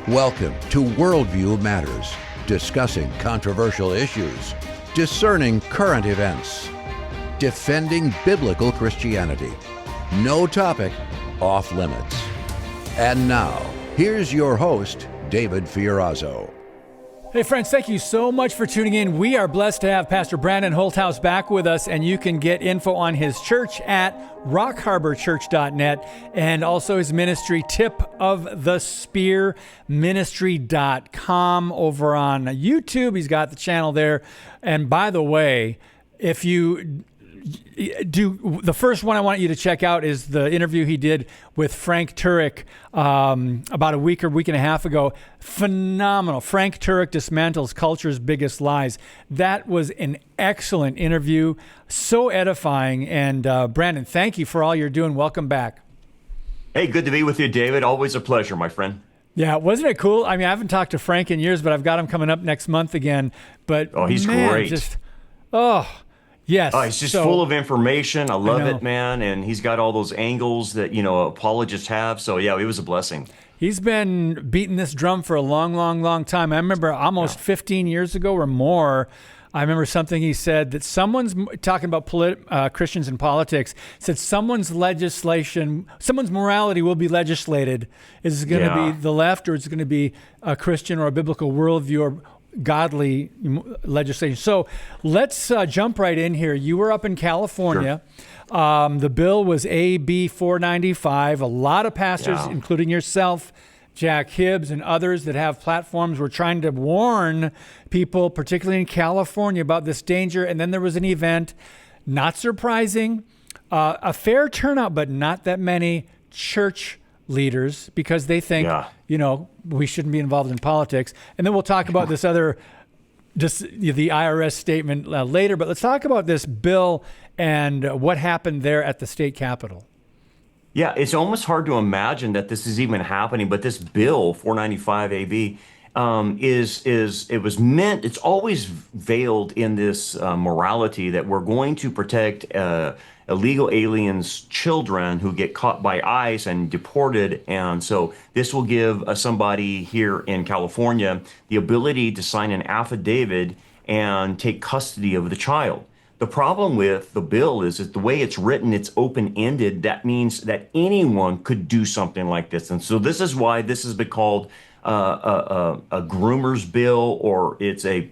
Welcome to Worldview Matters, discussing controversial issues, discerning current events, defending biblical Christianity. No topic off limits. And now, here's your host, David Fiorazzo. Hey friends, thank you so much for tuning in. We are blessed to have Pastor Brandon Holthaus back with us, and you can get info on his church at rockharborchurch.net and also his ministry, Tip of the Spear Ministry.com, over on YouTube. He's got the channel there. And by the way, if you do, the first one I want you to check out is the interview he did with Frank Turek about a week and a half ago. Phenomenal. Frank Turek dismantles culture's biggest lies. That was an excellent interview, so edifying. And Brandon, thank you for all you're doing. Welcome back. Hey, good to be with you, David. Always a pleasure, my friend. Yeah, wasn't it cool? I mean, I haven't talked to Frank in years, but I've got him coming up next month again. But he's great. Yes. He's just full of information. I love it, man. And he's got all those angles that, apologists have. So, yeah, it was a blessing. He's been beating this drum for a long, long, long time. I remember almost 15 years ago or more, I remember something he said that someone's talking about Christians and politics, said someone's morality will be legislated. Is it going to be the left, or is it going to be a Christian or a biblical worldview or godly legislation? So let's jump right in here. You were up in California. Sure. The bill was AB 495. A lot of pastors, including yourself, Jack Hibbs, and others that have platforms, were trying to warn people, particularly in California, about this danger. And then there was an event, not surprising, a fair turnout, but not that many church leaders, because they think, we shouldn't be involved in politics. And then we'll talk about this other, just the IRS statement later. But let's talk about this bill and what happened there at the state capitol. Yeah, it's almost hard to imagine that this is even happening. But this bill, 495 AB, it's always veiled in this morality that we're going to protect illegal aliens' children who get caught by ICE and deported. And so this will give somebody here in California the ability to sign an affidavit and take custody of the child. The problem with the bill is that the way it's written, it's open-ended. That means that anyone could do something like this. And so this is why this has been called a groomer's bill, or it's a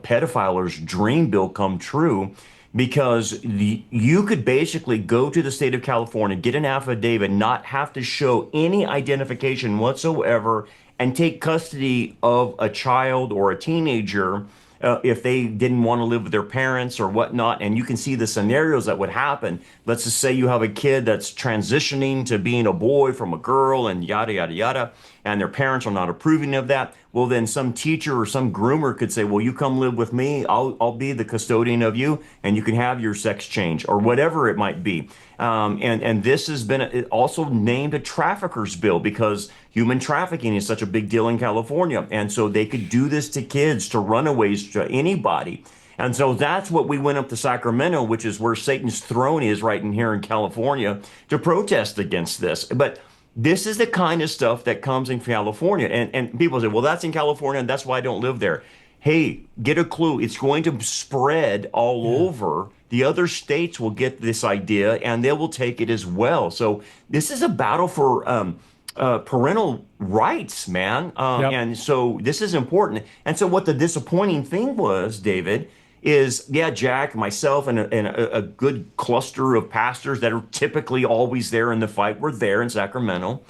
pedophile's dream bill come true. Because you could basically go to the state of California, get an affidavit, not have to show any identification whatsoever, and take custody of a child or a teenager if they didn't want to live with their parents or whatnot. And you can see the scenarios that would happen. Let's just say you have a kid that's transitioning to being a boy from a girl, and yada, yada, yada, and their parents are not approving of that. Well, then some teacher or some groomer could say, well, you come live with me, I'll be the custodian of you, and you can have your sex change, or whatever it might be. And this has been also named a trafficker's bill, because human trafficking is such a big deal in California. And so they could do this to kids, to runaways, to anybody. And so that's what we went up to Sacramento, which is where Satan's throne is, right in here in California, to protest against this. But this is the kind of stuff that comes in California. And people say, well, that's in California, and that's why I don't live there. Hey, get a clue. It's going to spread all over. The other states will get this idea, and they will take it as well. So this is a battle for parental rights, man. And so this is important. And so what the disappointing thing was, David, is, Jack, myself, and a good cluster of pastors that are typically always there in the fight were there in Sacramento.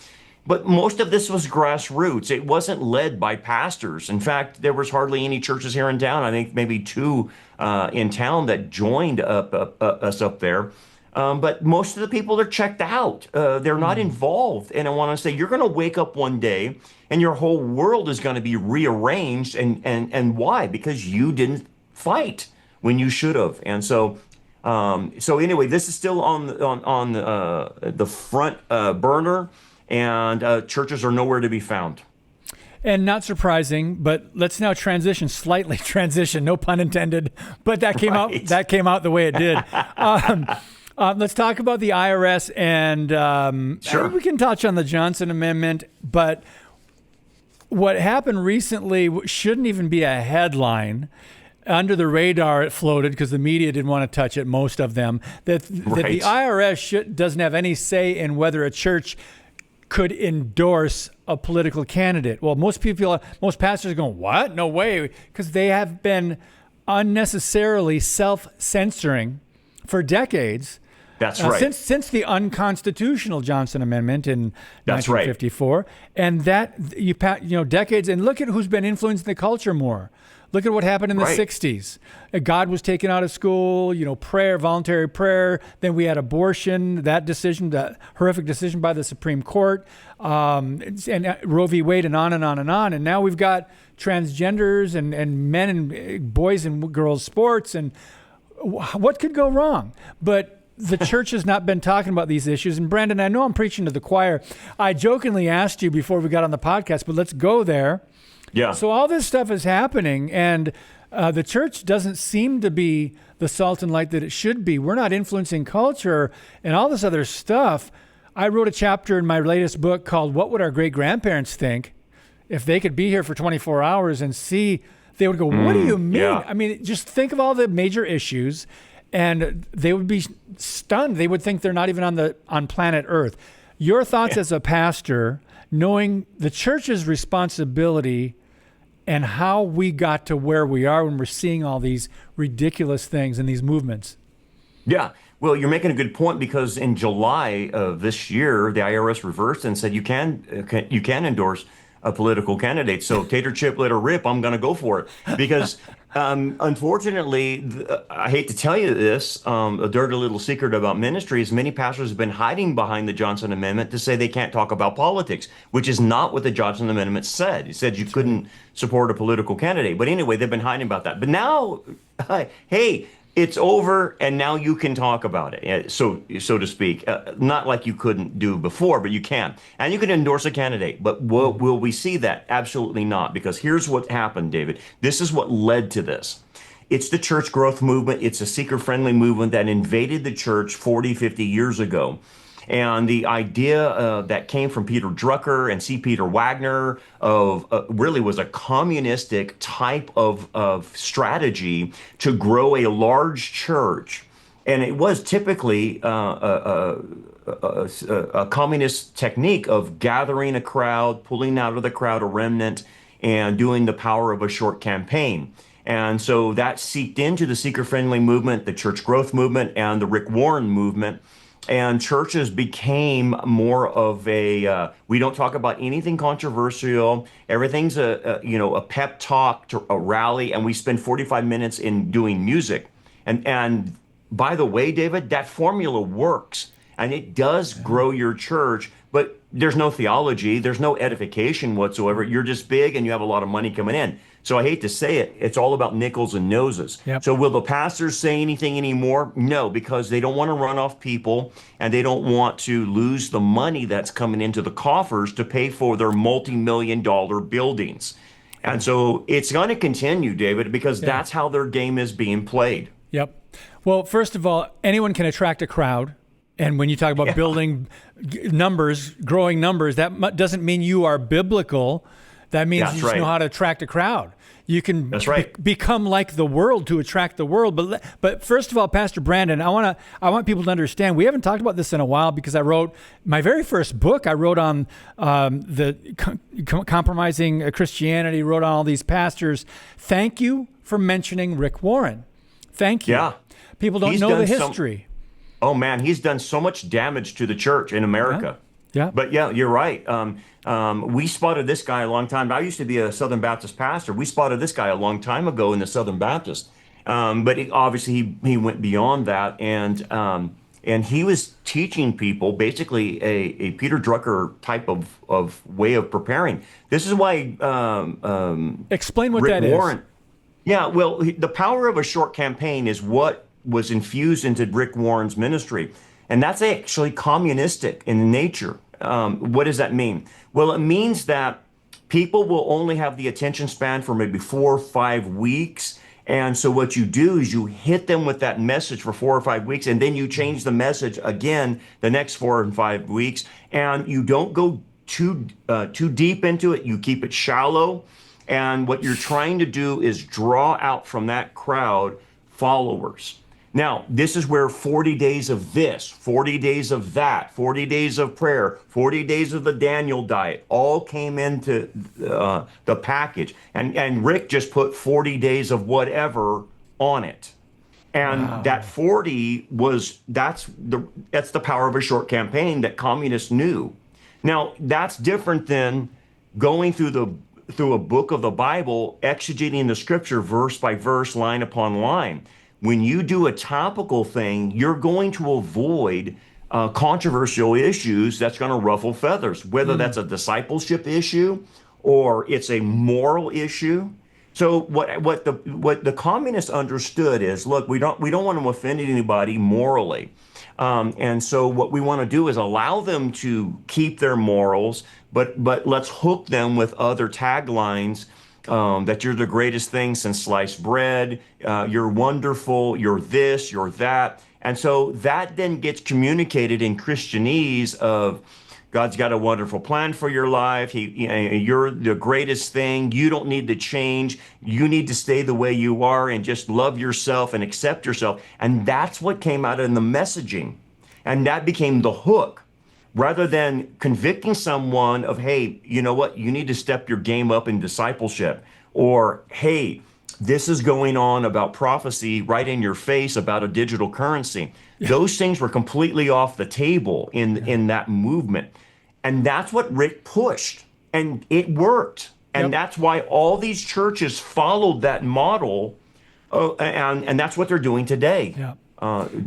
But most of this was grassroots. It wasn't led by pastors. In fact, there was hardly any churches here in town. I think maybe two in town that joined us up there. But most of the people are checked out. They're not involved. And I want to say, you're going to wake up one day and your whole world is going to be rearranged. And why? Because you didn't fight when you should have. And so anyway, this is still on the front burner, and churches are nowhere to be found. And not surprising, but let's now transition, no pun intended, but that came out the way it did. Let's talk about the IRS, and Sure. we can touch on the Johnson Amendment, but what happened recently shouldn't even be a headline. Under the radar, it floated because the media didn't want to touch it, most of them, that the IRS doesn't have any say in whether a church could endorse a political candidate. Well, most pastors are going, what? No way, because they have been unnecessarily self-censoring for decades. That's right. Since the unconstitutional Johnson Amendment in 1954. Right. And that, decades, and look at who's been influencing the culture more. Look at what happened in the 60s. God was taken out of school, prayer, voluntary prayer. Then we had abortion, that horrific decision by the Supreme Court, and Roe v. Wade, and on and on and on. And now we've got transgenders and men and boys and girls sports. And what could go wrong? But the church has not been talking about these issues. And Brandon, I know I'm preaching to the choir. I jokingly asked you before we got on the podcast, but let's go there. Yeah. So all this stuff is happening, and the church doesn't seem to be the salt and light that it should be. We're not influencing culture and all this other stuff. I wrote a chapter in my latest book called "What Would Our Great Grandparents Think If They Could Be Here for 24 Hours and See?" They would go, "What do you mean?" Yeah. I mean, just think of all the major issues, and they would be stunned. They would think they're not even on planet Earth. Your thoughts as a pastor, knowing the church's responsibility and how we got to where we are when we're seeing all these ridiculous things and these movements. Yeah. Well, you're making a good point, because in July of this year, the IRS reversed and said you can endorse a political candidate. So tater chip, let her rip. I'm going to go for it, because unfortunately, I hate to tell you this, a dirty little secret about ministry is many pastors have been hiding behind the Johnson Amendment to say they can't talk about politics, which is not what the Johnson Amendment said. It said you couldn't support a political candidate. But anyway, they've been hiding about that. But now, hey, it's over, and now you can talk about it, so to speak. Not like you couldn't do before, but you can. And you can endorse a candidate. But will we see that? Absolutely not, because here's what happened, David. This is what led to this. It's the church growth movement. It's a seeker-friendly movement that invaded the church 40, 50 years ago. And the idea that came from Peter Drucker and C. Peter Wagner really was a communistic type of strategy to grow a large church. And it was typically a communist technique of gathering a crowd, pulling out of the crowd a remnant, and doing the power of a short campaign. And so that seeped into the seeker-friendly movement, the church growth movement, and the Rick Warren movement. And churches became more of we don't talk about anything controversial. Everything's a pep talk, to a rally, and we spend 45 minutes in doing music. And by the way, David, that formula works, and it does grow your church, but there's no theology, there's no edification whatsoever. You're just big and you have a lot of money coming in. So I hate to say it, it's all about nickels and noses. Yep. So will the pastors say anything anymore? No, because they don't want to run off people, and they don't want to lose the money that's coming into the coffers to pay for their multi-million-dollar buildings. And so it's going to continue, David, because that's how their game is being played. Yep. Well, first of all, anyone can attract a crowd. And when you talk about building numbers, growing numbers, that doesn't mean you are biblical. That means you just know how to attract a crowd. You can become like the world to attract the world. But first of all, Pastor Brandon, I want people to understand, we haven't talked about this in a while, because I wrote my very first book. I wrote on the compromising Christianity, wrote on all these pastors. Thank you for mentioning Rick Warren. Thank you. Yeah. People don't know the history. Oh, man, he's done so much damage to the church in America. Yeah. But yeah, you're right. We spotted this guy a long time. I used to be a Southern Baptist pastor. We spotted this guy a long time ago in the Southern Baptist. But obviously he went beyond that. And he was teaching people basically a Peter Drucker type of way of preparing. This is why explain what Rick that Warren, is. Yeah, well, the power of a short campaign is what was infused into Rick Warren's ministry. And that's actually communistic in nature. What does that mean? Well, it means that people will only have the attention span for maybe 4 or 5 weeks. And so what you do is you hit them with that message for 4 or 5 weeks, and then you change the message again the next 4 and 5 weeks. And you don't go too deep into it, you keep it shallow. And what you're trying to do is draw out from that crowd followers. Now, this is where 40 days of this, 40 days of that, 40 days of prayer, 40 days of the Daniel diet all came into the package. And Rick just put 40 days of whatever on it. And that 40 that's the power of a short campaign that communists knew. Now, that's different than going through a book of the Bible, exegeting the scripture verse by verse, line upon line. When you do a topical thing, you're going to avoid controversial issues that's going to ruffle feathers, whether that's a discipleship issue or it's a moral issue. So what the communists understood is, look, we don't want to offend anybody morally. And so what we want to do is allow them to keep their morals, but let's hook them with other taglines, that you're the greatest thing since sliced bread, you're wonderful, you're this, you're that. And so that then gets communicated in Christianese of God's got a wonderful plan for your life. You're the greatest thing. You don't need to change. You need to stay the way you are and just love yourself and accept yourself. And that's what came out in the messaging. And that became the hook. Rather than convicting someone of, hey, you know what? You need to step your game up in discipleship. Or, hey, this is going on about prophecy right in your face about a digital currency. Yeah. Those things were completely off the table in that movement. And that's what Rick pushed. And it worked. And that's why all these churches followed that model. And that's what they're doing today. Yeah.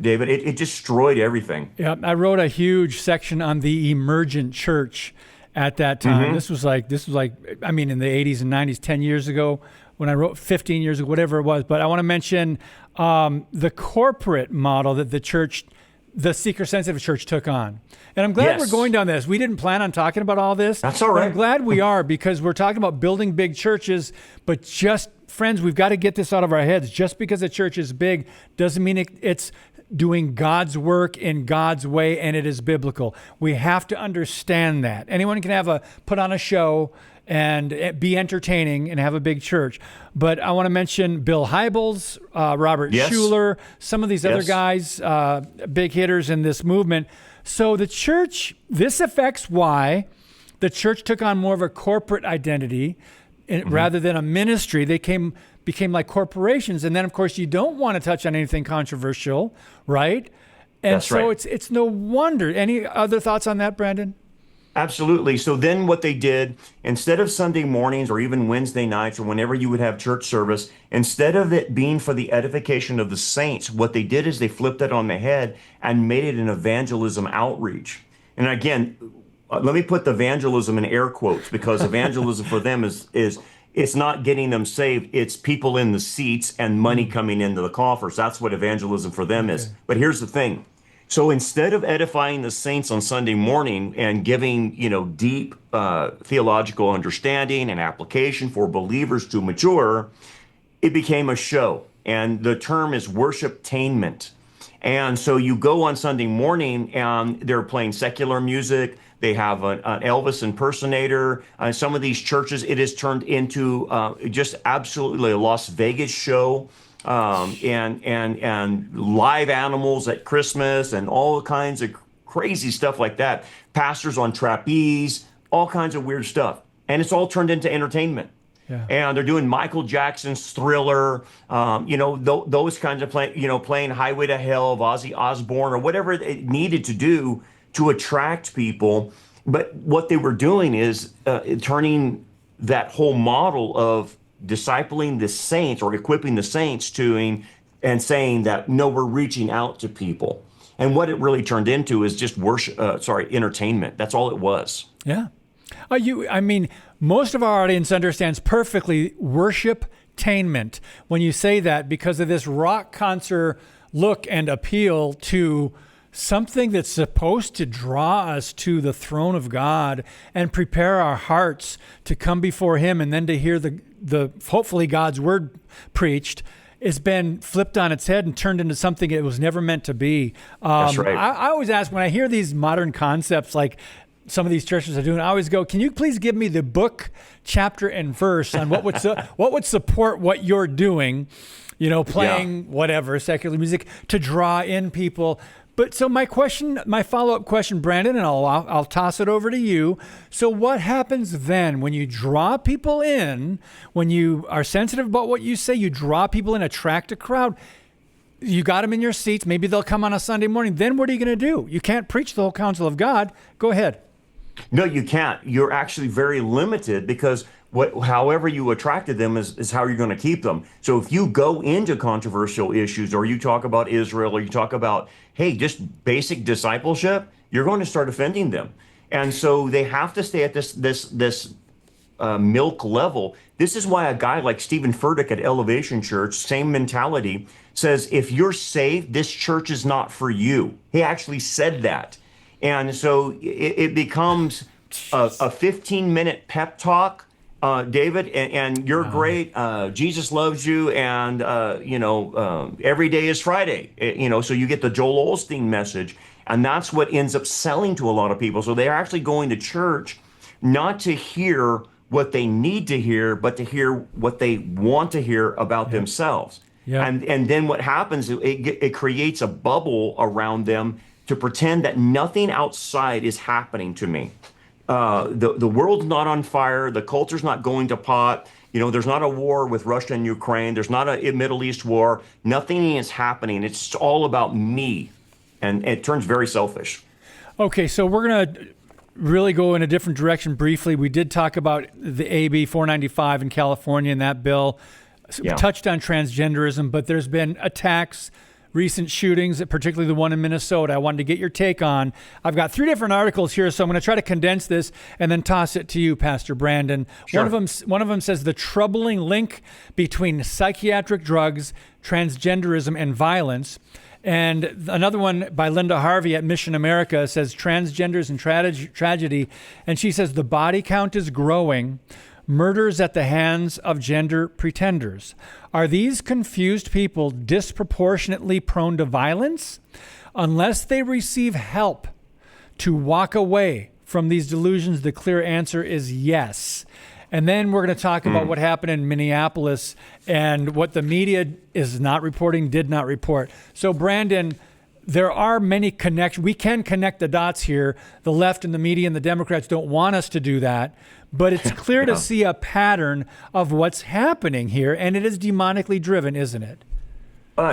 David, it destroyed everything. Yeah, I wrote a huge section on the emergent church at that time. Mm-hmm. This was like, I mean, in the 80s and 90s, 10 years ago, when I wrote 15 years ago, whatever it was. But I want to mention the corporate model that the seeker-sensitive church took on. And I'm glad we're going down this. We didn't plan on talking about all this. That's all right. I'm glad we are, because we're talking about building big churches, but friends, we've got to get this out of our heads. Just because a church is big doesn't mean it's doing God's work in God's way and it is biblical. We have to understand that. Anyone can put on a show and be entertaining and have a big church. But I want to mention Bill Hybels, Robert Schuller, some of these other guys, big hitters in this movement. So the church, this affects why the church took on more of a corporate identity rather than a ministry. They became like corporations. And then, of course, you don't want to touch on anything controversial, right? And That's right. It's no wonder. Any other thoughts on that, Brandon? Absolutely. So then what they did, instead of Sunday mornings or even Wednesday nights or whenever you would have church service, instead of it being for the edification of the saints, what they did is they flipped it on the head and made it an evangelism outreach. And again, let me put the evangelism in air quotes, because evangelism for them is it's not getting them saved. It's people in the seats and money coming into the coffers. That's what evangelism for them is. But here's the thing. So instead of edifying the saints on Sunday morning and giving, deep theological understanding and application for believers to mature, it became a show. And the term is worshiptainment. And so you go on Sunday morning and they're playing secular music. They have an Elvis impersonator. Some of these churches, it has turned into just absolutely a Las Vegas show. And live animals at Christmas and all kinds of crazy stuff like that. Pastors on trapeze, all kinds of weird stuff. And it's all turned into entertainment. Yeah. And they're doing Michael Jackson's Thriller, those kinds of playing Highway to Hell of Ozzy Osbourne or whatever it needed to do to attract people. But what they were doing is turning that whole model of discipling the saints or equipping the saints and saying that, no, we're reaching out to people. And what it really turned into is just entertainment. That's all it was. Yeah. Most of our audience understands perfectly worshiptainment when you say that, because of this rock concert look and appeal to something that's supposed to draw us to the throne of God and prepare our hearts to come before Him, and then to hear the hopefully God's word preached. It's been flipped on its head and turned into something it was never meant to be. That's right. I always ask, when I hear these modern concepts like some of these churches are doing, I always go, can you please give me the book, chapter, and verse on what would support what you're doing, playing whatever, secular music, to draw in people. But so my follow-up question, Brandon, and I'll toss it over to you. So what happens then when you draw people in, when you are sensitive about what you say, you draw people in, attract a crowd, you got them in your seats, maybe they'll come on a Sunday morning, then what are you going to do? You can't preach the whole counsel of God. Go ahead. No, you can't. You're actually very limited because however you attracted them is how you're going to keep them. So if you go into controversial issues, or you talk about Israel, or you talk about, hey, just basic discipleship, you're going to start offending them. And so they have to stay at this milk level. This is why a guy like Stephen Furtick at Elevation Church, same mentality, says, if you're saved, this church is not for you. He actually said that. And so it becomes a 15-minute pep talk, David, and you're great. Jesus loves you, and every day is Friday. So you get the Joel Osteen message, and that's what ends up selling to a lot of people. So they're actually going to church not to hear what they need to hear, but to hear what they want to hear about themselves. Yeah. And then what happens? It creates a bubble around them to pretend that nothing outside is happening to me. The world's not on fire. The culture's not going to pot. There's not a war with Russia and Ukraine. There's not a Middle East war. Nothing is happening. It's all about me. And it turns very selfish. Okay, so we're going to really go in a different direction briefly. We did talk about the AB 495 in California and that bill. We touched on transgenderism, but there's been attacks, recent shootings, particularly the one in Minnesota. I wanted to get your take on. I've got 3 different articles here, so I'm going to try to condense this and then toss it to you, Pastor Brandon. Sure. One of them says the troubling link between psychiatric drugs, transgenderism, and violence. And another one by Linda Harvey at Mission America says transgenders and tragedy. And she says the body count is growing. Murders at the hands of gender pretenders. Are these confused people disproportionately prone to violence? Unless they receive help to walk away from these delusions, the clear answer is yes. And then we're going to talk about what happened in Minneapolis and what the media is not reporting, did not report. So, Brandon, there are many connections. We can connect the dots here. The left and the media and the Democrats don't want us to do that. But it's clear to see a pattern of what's happening here, and it is demonically driven, isn't it?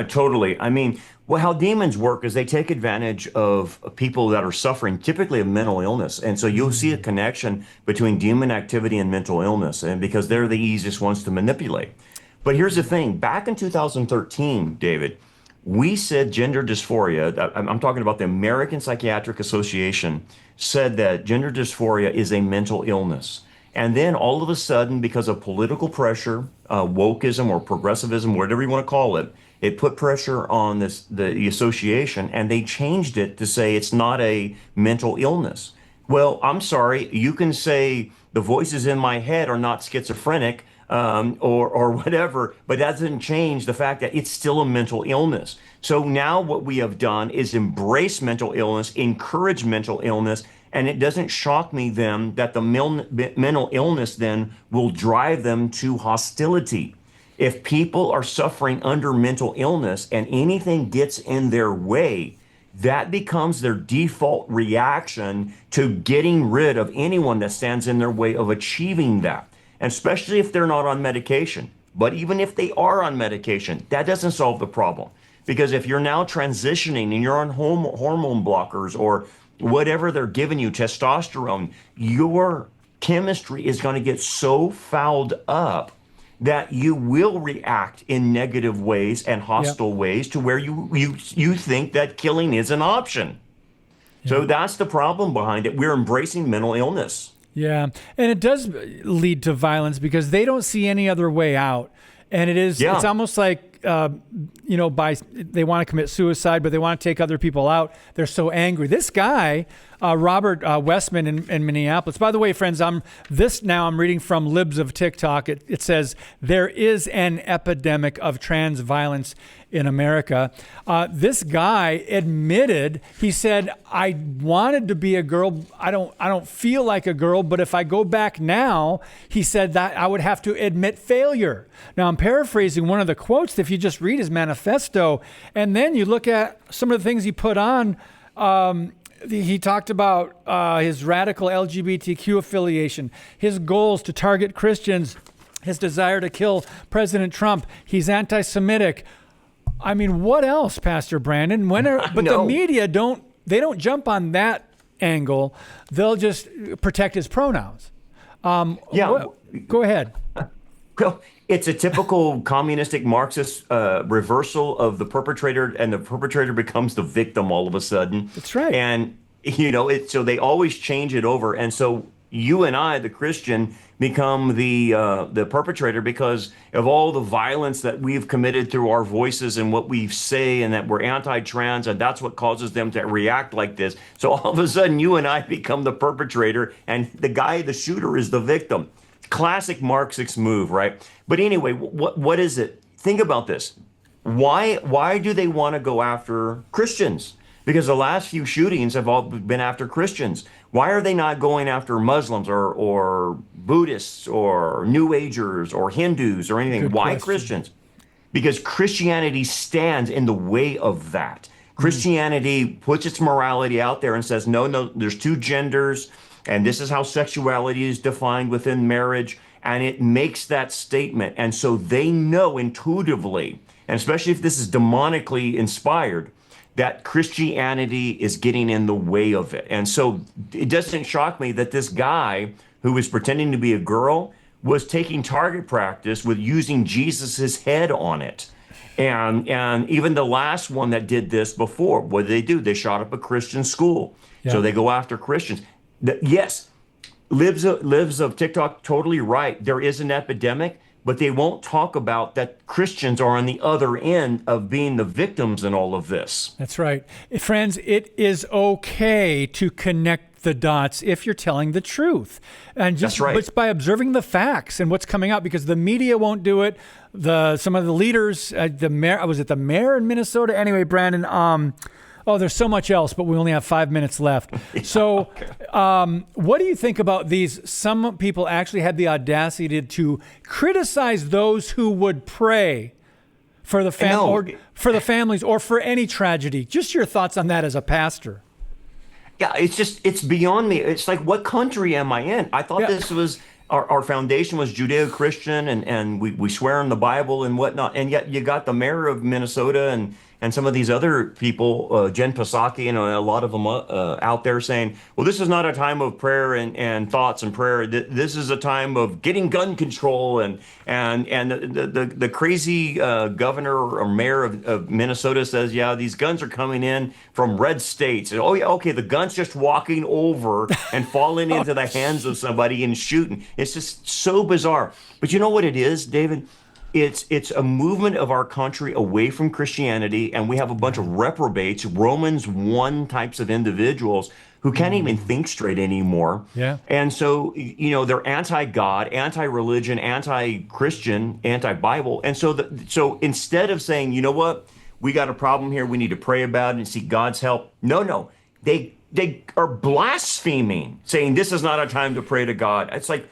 Totally. I mean, how demons work is they take advantage of people that are suffering, typically of mental illness. And so you'll see a connection between demon activity and mental illness, and because they're the easiest ones to manipulate. But here's the thing. Back in 2013, David, we said gender dysphoria, I'm talking about the American Psychiatric Association, said that gender dysphoria is a mental illness. And then all of a sudden, because of political pressure, wokeism or progressivism, whatever you want to call it, it put pressure on the association, and they changed it to say it's not a mental illness. Well, I'm sorry, you can say the voices in my head are not schizophrenic or whatever, but that doesn't change the fact that it's still a mental illness. So now what we have done is embrace mental illness, encourage mental illness, and it doesn't shock me then that the mental illness then will drive them to hostility. If people are suffering under mental illness and anything gets in their way, that becomes their default reaction to getting rid of anyone that stands in their way of achieving that, and especially if they're not on medication. But even if they are on medication, that doesn't solve the problem. Because if you're now transitioning and you're on hormone blockers or whatever they're giving you, testosterone, your chemistry is going to get so fouled up that you will react in negative ways and hostile ways to where you think that killing is an option. So that's the problem behind it. We're embracing mental illness. Yeah, and it does lead to violence because they don't see any other way out. And it's almost like they want to commit suicide, but they want to take other people out. They're so angry. This guy, Robert Westman in Minneapolis. By the way, friends, I'm reading from Libs of TikTok. It says there is an epidemic of trans violence in America. This guy admitted, he said, I wanted to be a girl. I don't feel like a girl, but if I go back now, he said that I would have to admit failure. Now, I'm paraphrasing one of the quotes. If you just read his manifesto, and then you look at some of the things he put on, he talked about his radical LGBTQ affiliation, his goals to target Christians, his desire to kill President Trump. He's anti-Semitic. I mean, what else, Pastor Brandon? The media don't jump on that angle. They'll just protect his pronouns. Go ahead. Well, it's a typical communistic Marxist reversal of the perpetrator, and the perpetrator becomes the victim all of a sudden. That's right. And, so they always change it over. And so you and I, the Christian, become the perpetrator because of all the violence that we've committed through our voices and what we say, and that we're anti-trans, and that's what causes them to react like this. So all of a sudden, you and I become the perpetrator, and the shooter is the victim. Classic Marxist move, right? But anyway, what is it? Think about this. Why do they want to go after Christians? Because the last few shootings have all been after Christians. Why are they not going after Muslims or Buddhists or New Agers or Hindus or anything? Good Why question. Christians? Because Christianity stands in the way of that. Christianity puts its morality out there and says, no, there's two genders, and this is how sexuality is defined within marriage, and it makes that statement. And so they know intuitively, and especially if this is demonically inspired, that Christianity is getting in the way of it. And so it doesn't shock me that this guy who was pretending to be a girl was taking target practice with using Jesus's head on it. And even the last one that did this before, what did they do? They shot up a Christian school. Yeah. So they go after Christians. Yes, Libs of TikTok, totally right. There is an epidemic, but they won't talk about that Christians are on the other end of being the victims in all of this. That's right. Friends, it is okay to connect the dots if you're telling the truth. And just That's right. It's by observing the facts and what's coming out, because the media won't do it. Some of the leaders, the mayor in Minnesota? Anyway, Brandon, there's so much else, but we only have 5 minutes left. Yeah, so okay. What do you think about these? Some people actually had the audacity to criticize those who would pray for the for the families or for any tragedy. Just your thoughts on that as a pastor. Yeah, it's beyond me. It's like, what country am I in? I thought this was, our foundation was Judeo-Christian, and we swear in the Bible and whatnot. And yet you got the mayor of Minnesota and some of these other people, Jen Psaki, and a lot of them out there saying, well, this is not a time of prayer and thoughts and prayer. This is a time of getting gun control. And the crazy governor or mayor of Minnesota says, yeah, these guns are coming in from red states. And, oh, yeah, okay, the gun's just walking over and falling into the hands of somebody and shooting. It's just so bizarre. But you know what it is, David? It's a movement of our country away from Christianity, and we have a bunch of reprobates, Romans 1 types of individuals who can't even think straight anymore. Yeah. And so, they're anti-God, anti-religion, anti-Christian, anti-Bible. And so instead of saying, you know what, we got a problem here, we need to pray about it and seek God's help. No, they are blaspheming, saying this is not a time to pray to God. It's like,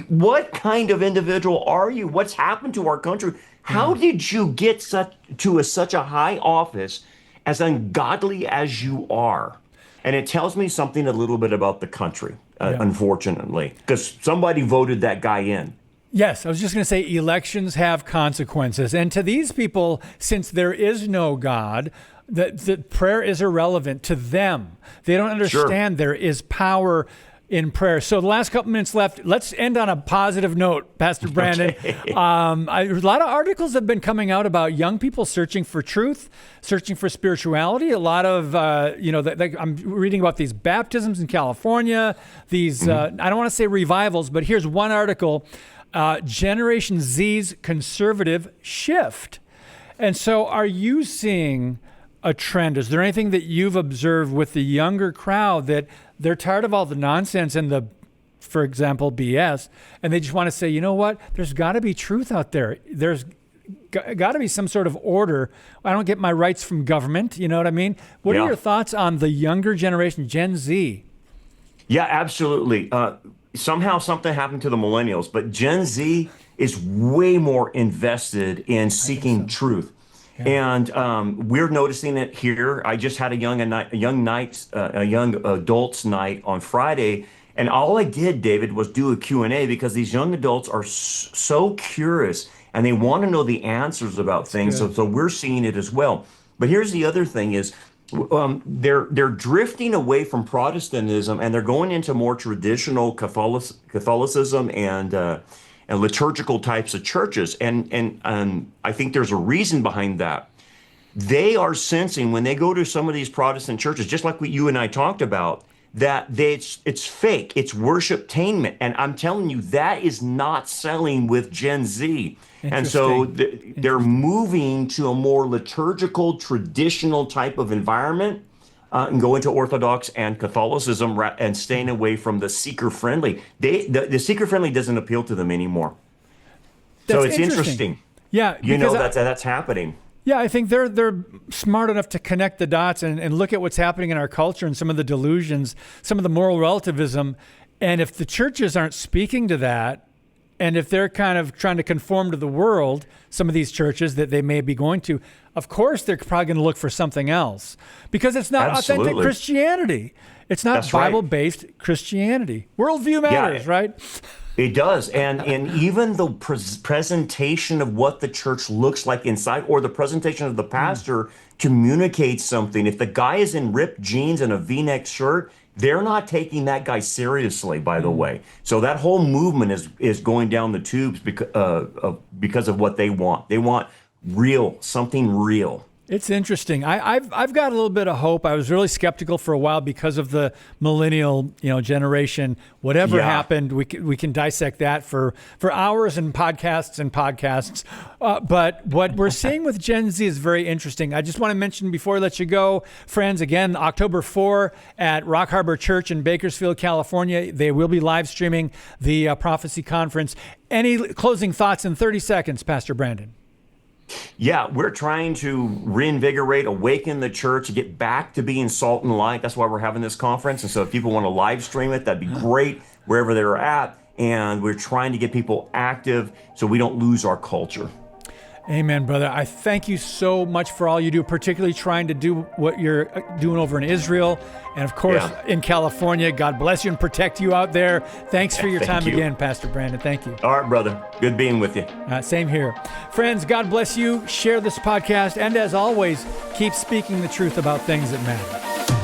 what kind of individual are you? What's happened to our country? How did you get such a high office, as ungodly as you are? And it tells me something a little bit about the country, unfortunately, because somebody voted that guy in. Yes, I was just going to say elections have consequences. And to these people, since there is no God, that prayer is irrelevant to them. They don't understand there is power in prayer. So the last couple minutes left, let's end on a positive note, Pastor Brandon. Okay. A lot of articles have been coming out about young people searching for truth, searching for spirituality. A lot of, I'm reading about these baptisms in California, these, I don't want to say revivals, but here's one article, Generation Z's conservative shift. And so are you seeing a trend? Is there anything that you've observed with the younger crowd that they're tired of all the nonsense and the, for example, BS, and they just want to say, you know what, there's got to be truth out there. There's got to be some sort of order. I don't get my rights from government. You know what I mean? What are your thoughts on the younger generation, Gen Z? Yeah, absolutely. Somehow something happened to the millennials, but Gen Z is way more invested in seeking truth. Yeah. And we're noticing it here. I just had a young adults night on Friday. And all I did, David, was do a Q&A because these young adults are so curious and they want to know the answers about things. So we're seeing it as well. But here's the other thing is they're drifting away from Protestantism and they're going into more traditional Catholicism and liturgical types of churches. And I think there's a reason behind that. They are sensing when they go to some of these Protestant churches, just like what you and I talked about, that it's fake, it's worshiptainment. And I'm telling you, that is not selling with Gen Z. And so they're moving to a more liturgical, traditional type of environment and going to Orthodox and Catholicism and staying away from the seeker-friendly. The seeker-friendly doesn't appeal to them anymore. So it's interesting. Yeah. You know, that's happening. Yeah, I think they're smart enough to connect the dots and look at what's happening in our culture and some of the delusions, some of the moral relativism. And if the churches aren't speaking to that, and if they're kind of trying to conform to the world, some of these churches that they may be going to, of course, they're probably going to look for something else because it's not authentic Christianity. It's not Bible-based Christianity. Worldview matters, right? It does. And even the presentation of what the church looks like inside or the presentation of the pastor communicates something. If the guy is in ripped jeans and a V-neck shirt, they're not taking that guy seriously, by the way. So that whole movement is going down the tubes because of what they want. They want something real. It's interesting. I've got a little bit of hope. I was really skeptical for a while because of the millennial, generation. Whatever happened, we can dissect that for hours and podcasts. But what we're seeing with Gen Z is very interesting. I just want to mention before I let you go, friends, again, October 4 at Rock Harbor Church in Bakersfield, California. They will be live streaming the Prophecy Conference. Any closing thoughts in 30 seconds, Pastor Brandon? Yeah, we're trying to reinvigorate, awaken the church, get back to being salt and light. That's why we're having this conference. And so if people want to live stream it, that'd be great wherever they're at. And we're trying to get people active so we don't lose our culture. Amen, brother. I thank you so much for all you do, particularly trying to do what you're doing over in Israel. And of course, in California. God bless you and protect you out there. Thanks for your time again, Pastor Brandon. Thank you. All right, brother. Good being with you. Same here. Friends, God bless you. Share this podcast. And as always, keep speaking the truth about things that matter.